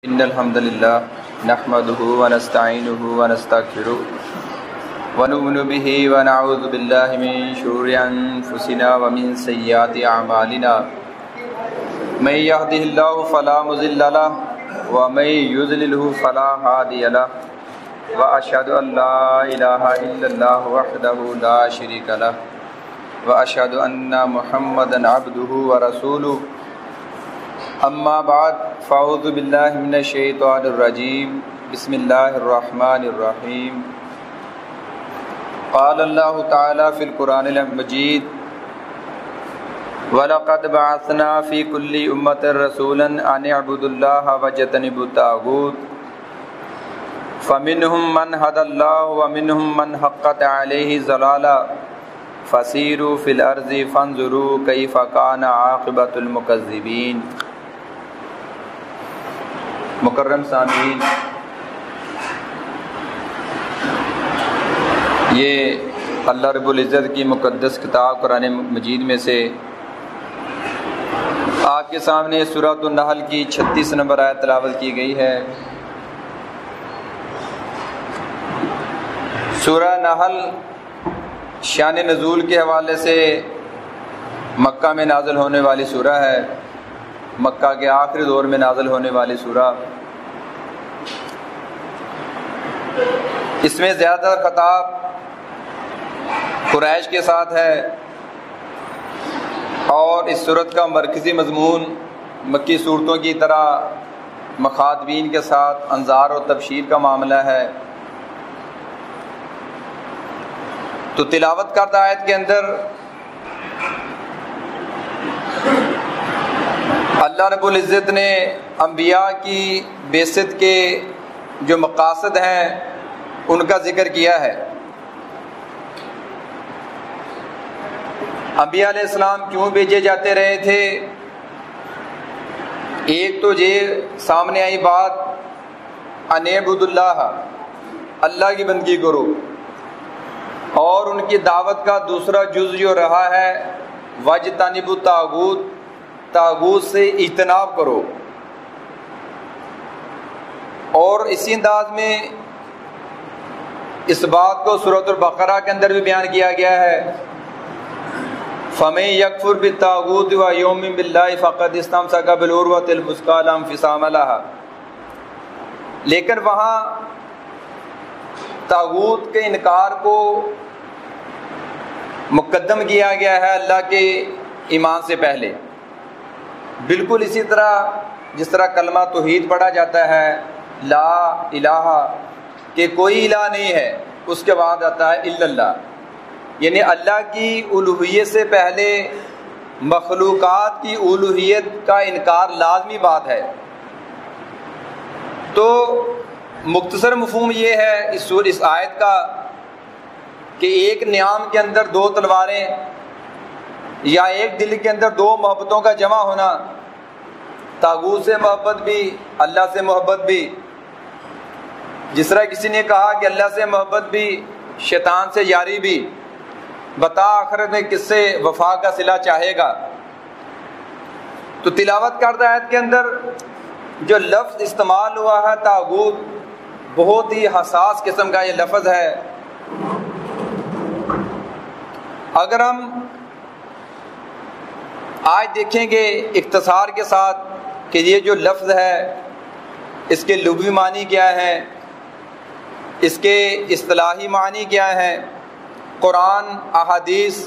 إن الحمد لله نحمده ونستعينه ونستغفره ونؤمن به ونعوذ بالله من شرور أنفسنا ومن سيئات أعمالنا من يهده الله فلا مضل له ومن يضلله فلا هادي له وأشهد أن لا إله إلا الله وحده لا شريك له وأشهد أن محمدا عبده ورسوله اما بعد فاعوذ باللہ من الشیطان الرجیم بسم اللہ الرحمن الرحیم قال اللہ تعالی فی القرآن المجید وَلَقَدْ بَعَثْنَا فِي كُلِّ أُمَّةٍ رَسُولًا أَنِ اعْبُدُوا اللَّهَ وَاجْتَنِبُوا الطَّاغُوتَ فَمِنْهُمْ مَنْ هَدَى اللَّهُ وَمِنْهُمْ مَنْ حَقَّتْ عَلَيْهِ الضَّلَالَةُ فَسِيرُوا فِي الْأَرْضِ فَانظُرُوا كَيْفَ كَانَ عَاقِبَةُ الْمُكَذِّبِينَ۔ مکرم سامعین، یہ اللہ رب العزت کی مقدس کتاب قرآن مجید میں سے آپ کے سامنے سورۃ النحل کی 36 نمبر آیت تلاوت کی گئی ہے۔ سورہ نحل شان نزول کے حوالے سے مکہ میں نازل ہونے والی سورہ ہے، مکہ کے آخری دور میں نازل ہونے والی سورہ۔ اس میں زیادہ خطاب قریش کے ساتھ ہے، اور اس سورت کا مرکزی مضمون مکی صورتوں کی طرح مخاطبین کے ساتھ انذار و تبشیر کا معاملہ ہے۔ تو تلاوت کردہ آیت کے اندر اللہ رب العزت نے انبیاء کی بعثت کے جو مقاصد ہیں ان کا ذکر کیا ہے۔ انبیاء علیہ السلام کیوں بھیجے جاتے رہے تھے؟ ایک تو یہ سامنے آئی بات ان اعبدوا اللہ، اللہ کی بندگی کرو، اور ان کی دعوت کا دوسرا جز جو رہا ہے واجتنبوا الطاغوت، طاغوت سے اجتناب کرو۔ اور اسی انداز میں اس بات کو سورۃ البقرہ کے اندر بھی بیان کیا گیا ہے، فَمَن يَكْفُرْ بِالطَّاغُوتِ وَيُؤْمِن بِاللَّهِ فَقَدِ اسْتَمْسَكَ بِالْعُرْوَةِ الْوُثْقَىٰ لَا انفصام لَهَا۔ لیکن وہاں طاغوت کے انکار کو مقدم کیا گیا ہے اللہ کے ایمان سے پہلے، بالکل اسی طرح جس طرح کلمہ توحید پڑھا جاتا ہے لا الہ، کہ کوئی الہ نہیں ہے، اس کے بعد آتا ہے الا اللہ، یعنی اللہ کی الوہیت سے پہلے مخلوقات کی الوہیت کا انکار لازمی بات ہے۔ تو مختصر مفہوم یہ ہے اس آیت کا کہ ایک نیام کے اندر دو تلواریں، یا ایک دل کے اندر دو محبتوں کا جمع ہونا، طاغوت سے محبت بھی اللہ سے محبت بھی۔ جس طرح کسی نے کہا کہ اللہ سے محبت بھی شیطان سے یاری بھی، بتا آخرت میں کس سے وفا کا صلہ چاہے گا۔ تو تلاوت کردہ آیت کے اندر جو لفظ استعمال ہوا ہے طاغوت، بہت ہی حساس قسم کا یہ لفظ ہے۔ اگر ہم آج دیکھیں گے اختصار کے ساتھ کہ یہ جو لفظ ہے اس کے لغوی معنی کیا ہے، اس کے اصطلاحی معنی کیا ہے، قرآن، احادیث،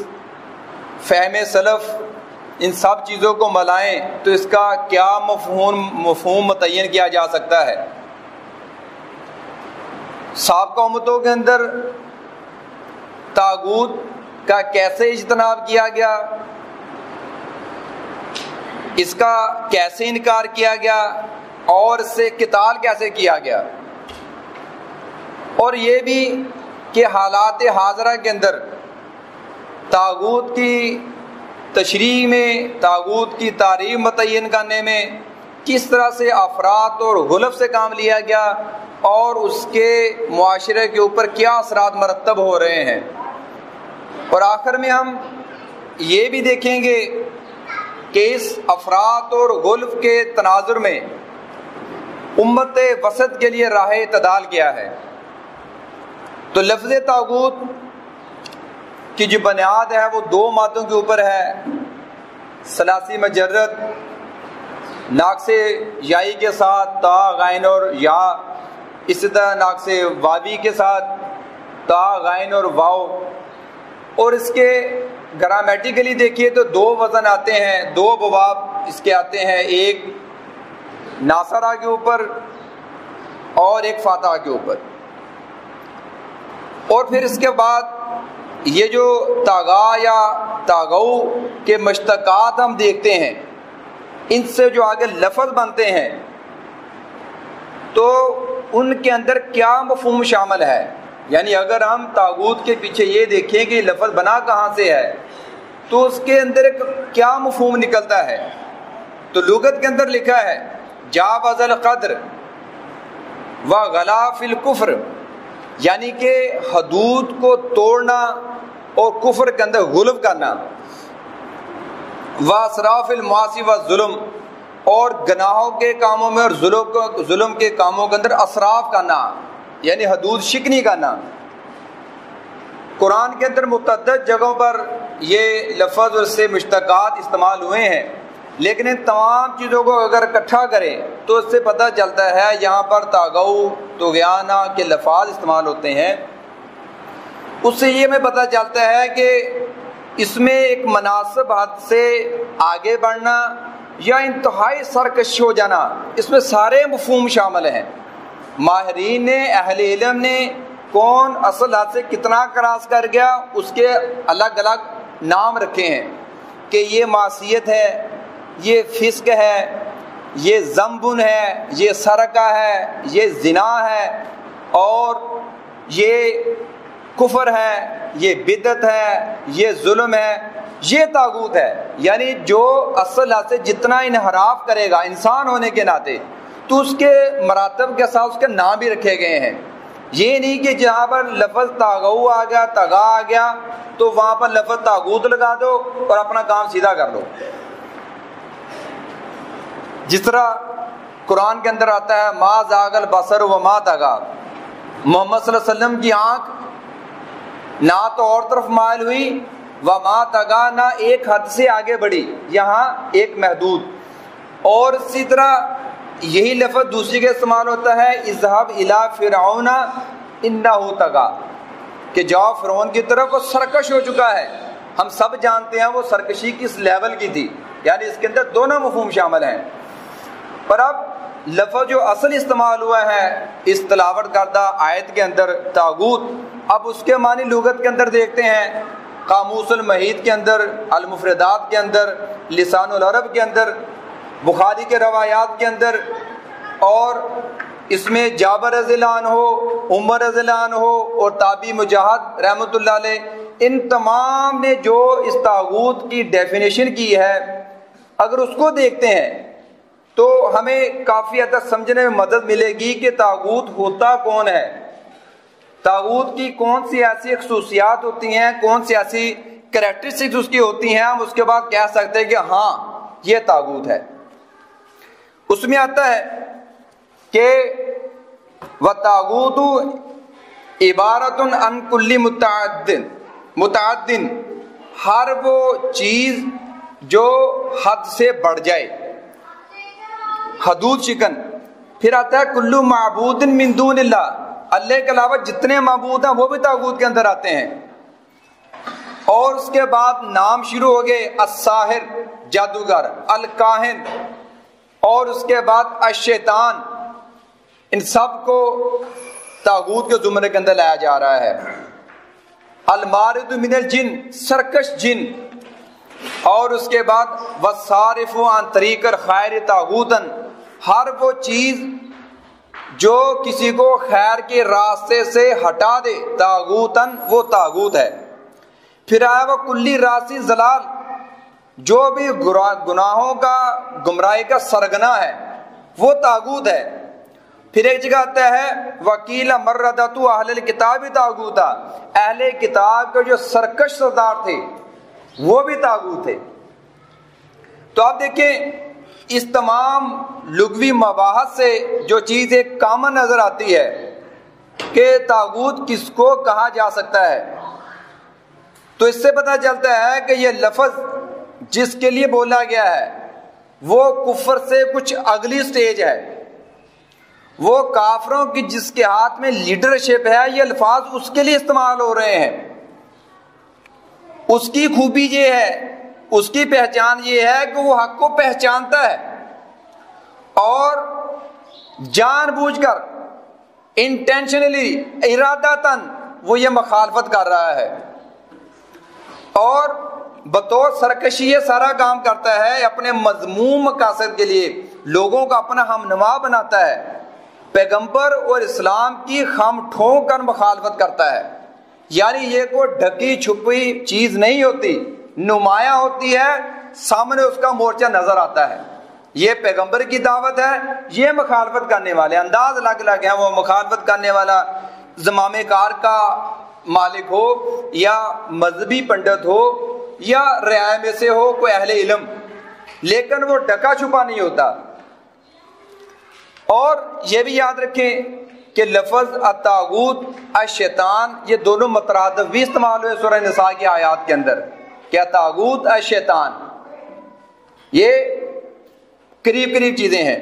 فہم سلف، ان سب چیزوں کو ملائیں تو اس کا کیا مفہوم متعین کیا جا سکتا ہے۔ سابقہ امتوں کے اندر طاغوت کا کیسے اجتناب کیا گیا، اس کا کیسے انکار کیا گیا، اور اس سے قتال کیسے کیا گیا، اور یہ بھی کہ حالات حاضرہ کے اندر طاغوت کی تشریح میں، طاغوت کی تعریف متعین کرنے میں کس طرح سے افراد اور غلف سے کام لیا گیا، اور اس کے معاشرے کے اوپر کیا اثرات مرتب ہو رہے ہیں۔ اور آخر میں ہم یہ بھی دیکھیں گے کہ اس افراد اور غلف کے تناظر میں امت وسط کے لیے راہ اعتدال کیا ہے۔ تو لفظ طاغوت کی جو بنیاد ہے وہ دو مادوں کے اوپر ہے، ثلاثی مجرد ناقص یائی کے ساتھ تا غین اور یا، اسی طرح ناقص واوی کے ساتھ تا غین اور واو، اور اس کے گرامیٹیکلی دیکھیے تو دو وزن آتے ہیں، دو بواب اس کے آتے ہیں، ایک ناصرہ کے اوپر اور ایک فاتحہ کے اوپر۔ اور پھر اس کے بعد یہ جو تاغا یا تاغو کے مشتقات ہم دیکھتے ہیں، ان سے جو آگے لفظ بنتے ہیں تو ان کے اندر کیا مفہوم شامل ہے، یعنی اگر ہم طاغوت کے پیچھے یہ دیکھیں کہ لفظ بنا کہاں سے ہے تو اس کے اندر ایک کیا مفہوم نکلتا ہے۔ تو لغت کے اندر لکھا ہے جاوز القدر وغلا فی الکفر، یعنی کہ حدود کو توڑنا اور کفر کے اندر غلو کرنا، واسراف المعاصی والظلم، اور گناہوں کے کاموں میں اور ظلم کے کاموں کے اندر اسراف کرنا، یعنی حدود شکنی کرنا۔ قرآن کے اندر متعدد جگہوں پر یہ لفظ اور اس سے مشتقات استعمال ہوئے ہیں، لیکن ان تمام چیزوں کو اگر اکٹھا کریں تو اس سے پتہ چلتا ہے یہاں پر طاغو طغیانہ کے لفظ استعمال ہوتے ہیں۔ اس سے یہ ہمیں پتہ چلتا ہے کہ اس میں ایک مناسب حد سے آگے بڑھنا یا انتہائی سرکش ہو جانا، اس میں سارے مفہوم شامل ہیں۔ ماہرین نے، اہل علم نے کون اصل حد سے کتنا کراس کر گیا اس کے الگ الگ نام رکھے ہیں کہ یہ معصیت ہے، یہ فسق ہے، یہ ذنب ہے، یہ سرقہ ہے، یہ زنا ہے، اور یہ کفر ہے، یہ بدعت ہے، یہ ظلم ہے، یہ طاغوت ہے۔ یعنی جو اصل حد سے جتنا انحراف کرے گا انسان ہونے کے ناطے تو اس کے مراتب کے ساتھ اس کے نام بھی رکھے گئے ہیں۔ یہ نہیں کہ جہاں پر لفظ طاغو آ گیا، طغا آ گیا تو وہاں پر لفظ طاغوت لگا دو اور اپنا کام سیدھا کر لو۔ جس طرح قرآن کے اندر آتا ہے ما زاغ البصر وما طغی، محمد صلی اللہ علیہ وسلم کی آنکھ نہ تو اور طرف مائل ہوئی، وما طغی، نہ ایک حد سے آگے بڑھی، یہاں ایک محدود۔ اور اسی طرح یہی لفظ دوسری کے استعمال ہوتا ہے اذهب الى فرعون انه طغى، کہ جاؤ فرعون کی طرف، وہ سرکش ہو چکا ہے۔ ہم سب جانتے ہیں وہ سرکشی کس لیول کی تھی، یعنی اس کے اندر دونوں مفہوم شامل ہیں۔ پر اب لفظ جو اصل استعمال ہوا ہے اس تلاوت کردہ آیت کے اندر طاغوت، اب اس کے معنی لغت کے اندر دیکھتے ہیں، قاموس المحیط کے اندر، المفردات کے اندر، لسان العرب کے اندر، بخاری کے روایات کے اندر، اور اس میں جابر رضی اللہ عنہ، عمر رضی اللہ عنہ اور تابعی مجاہد رحمۃ اللہ علیہ، ان تمام نے جو اس طاغوت کی ڈیفینیشن کی ہے اگر اس کو دیکھتے ہیں تو ہمیں کافی حد تک سمجھنے میں مدد ملے گی کہ طاغوت ہوتا کون ہے، طاغوت کی کون سی ایسی خصوصیات ہوتی ہیں، کون سی ایسی کریکٹرسٹکس اس کی ہوتی ہیں، ہم اس کے بعد کہہ سکتے ہیں کہ ہاں یہ طاغوت ہے۔ اس میں آتا ہے کہ وَالطَّاغُوتُ عِبَارَةٌ عَنْ كُلِّ متعدٍ، ہر وہ چیز جو حد سے بڑھ جائے، حدود شکن۔ پھر آتا ہے کلو معبود من دون اللہ، اللہ کے علاوہ جتنے معبود ہیں وہ بھی طاغوت کے اندر آتے ہیں۔ اور اس کے بعد نام شروع ہو گئے الساحر جادوگر، الکاہن، اور اس کے بعد الشیطان، ان سب کو طاغوت کے زمرے کے اندر لایا جا رہا ہے۔ المارد من الجن، سرکش جن، اور اس کے بعد والصارف عن طریق الخیر طاغوتاً، ہر وہ چیز جو کسی کو خیر کے راستے سے ہٹا دے، طاغوتاً، وہ طاغوت ہے۔ پھر آیا وہ کلی راسی ضلال، جو بھی گناہوں کا، گمراہی کا سرگنا ہے وہ طاغوت ہے۔ پھر ایک جگہ آتا ہے وکیل مردۃ اہل الکتاب طاغوتا، اہل کتاب کے جو سرکش سردار تھے وہ بھی طاغوت تھے۔ تو آپ دیکھیں اس تمام لغوی مباحث سے جو چیز ایک کامن نظر آتی ہے کہ طاغوت کس کو کہا جا سکتا ہے، تو اس سے پتہ چلتا ہے کہ یہ لفظ جس کے لیے بولا گیا ہے وہ کفر سے کچھ اگلی سٹیج ہے، وہ کافروں کی جس کے ہاتھ میں لیڈرشپ ہے، یہ الفاظ اس کے لیے استعمال ہو رہے ہیں۔ اس کی خوبی یہ ہے، اس کی پہچان یہ ہے کہ وہ حق کو پہچانتا ہے اور جان بوجھ کر انٹینشنلی ارادتاً وہ یہ مخالفت کر رہا ہے اور بطور سرکشی یہ سارا کام کرتا ہے، اپنے مذموم مقاصد کے لیے لوگوں کا اپنا ہمنوا بناتا ہے، پیغمبر اور اسلام کی خم ٹھونک کر مخالفت کرتا ہے۔ یعنی یہ کوئی ڈھکی چھپی چیز نہیں ہوتی، نمایاں ہوتی ہے، سامنے اس کا مورچہ نظر آتا ہے۔ یہ پیغمبر کی دعوت ہے، یہ مخالفت کرنے والے انداز الگ الگ ہیں، وہ مخالفت کرنے والا زمام کار کا مالک ہو یا مذہبی پنڈت ہو یا رعایا میں سے ہو کوئی اہل علم، لیکن وہ ڈھکا چھپا نہیں ہوتا۔ اور یہ بھی یاد رکھیں کہ لفظ الطاغوت الشیطان یہ دونوں مترادف بھی استعمال ہوئے سورہ نساء کی آیات کے اندر، کیا طاغوت الشیطان، یہ قریب قریب چیزیں ہیں۔